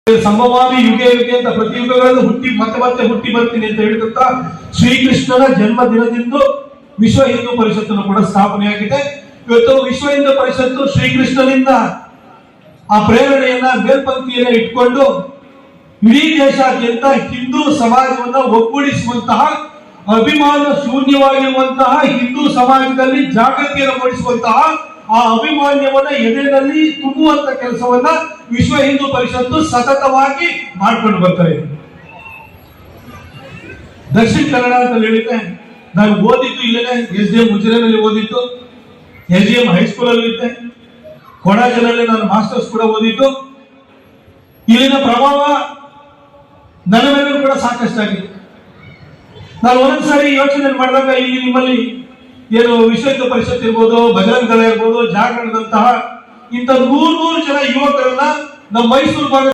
ಸಂಭವಾಮಿ ಯುಗೆ ಯುಗೆ ಅಂತ ಪ್ರತಿ ಯುಗಗಳನ್ನು ಹುಟ್ಟಿ ಮತ್ತೆ ಮತ್ತೆ ಹುಟ್ಟಿ ಬರ್ತೀನಿ ಅಂತ ಹೇಳಿದಂತ ಶ್ರೀಕೃಷ್ಣನ ಜನ್ಮ ದಿನದಿಂದ ವಿಶ್ವ ಹಿಂದೂ ಪರಿಷತ್ತನ್ನು ಕೂಡ ಸ್ಥಾಪನೆಯಾಗಿದೆ. ಇವತ್ತು ವಿಶ್ವ ಹಿಂದೂ ಪರಿಷತ್ತು ಶ್ರೀಕೃಷ್ಣನಿಂದ ಆ ಪ್ರೇರಣೆಯನ್ನ ಮೇಲ್ಪಂಕ್ತಿಯನ್ನ ಇಟ್ಕೊಂಡು ಇಡೀ ದೇಶಾದ್ಯಂತ ಹಿಂದೂ ಸಮಾಜವನ್ನ ಒಗ್ಗೂಡಿಸುವಂತಹ, ಅಭಿಮಾನ ಶೂನ್ಯವಾಗಿರುವಂತಹ ಹಿಂದೂ ಸಮಾಜದಲ್ಲಿ ಜಾಗೃತಿಯನ್ನು ಮೂಡಿಸುವಂತಹ, ಆ ಅಭಿಮಾನ್ಯವನ್ನ ಎದೆಯಲ್ಲಿ ತುಂಬುವಂತ ಕೆಲಸವನ್ನ ವಿಶ್ವ ಹಿಂದೂ ಪರಿಷತ್ತು ಸತತವಾಗಿ ಮಾಡ್ಕೊಂಡು ಬರ್ತಾ ಇದೆ. ದಕ್ಷಿಣ ಕನ್ನಡ ಅಂತ ಹೇಳಿದ್ರೆ ನಾನು ಓದಿದ್ದು ಇಲ್ಲೇನೆ, SDM ಮುಜರೆನಲ್ಲಿ ಓದಿದ್ದು, SDM ಹೈಸ್ಕೂಲ್ ಅಲ್ಲಿ ಇದ್ದೆ, ಕೊಡಾಜನಲ್ಲಿ ನಾನು ಮಾಸ್ಟರ್ಸ್ ಕೂಡ ಓದಿದ್ದು. ಇಲ್ಲಿನ ಪ್ರಭಾವ ನನ್ನ ಮೇಲೂ ಕೂಡ ಸಾಕಷ್ಟಾಗಿದೆ. ನಾನು ಒಂದೊಂದ್ಸಾರಿ ಯೋಚನೆ ಮಾಡಿದಾಗ ಇಲ್ಲಿ ನಿಮ್ಮಲ್ಲಿ ಏನು ವಿಶ್ವ ಹಿಂದೂ ಪರಿಷತ್ ಇರ್ಬೋದು, ಬಜರಂಗ ದಳ ಇರ್ಬೋದು, ಜಾಗರಣದಂತಹ ಇಂಥ 100 ಜನ ಯುವಕರನ್ನ ನಮ್ಮ ಮೈಸೂರು ಭಾಗ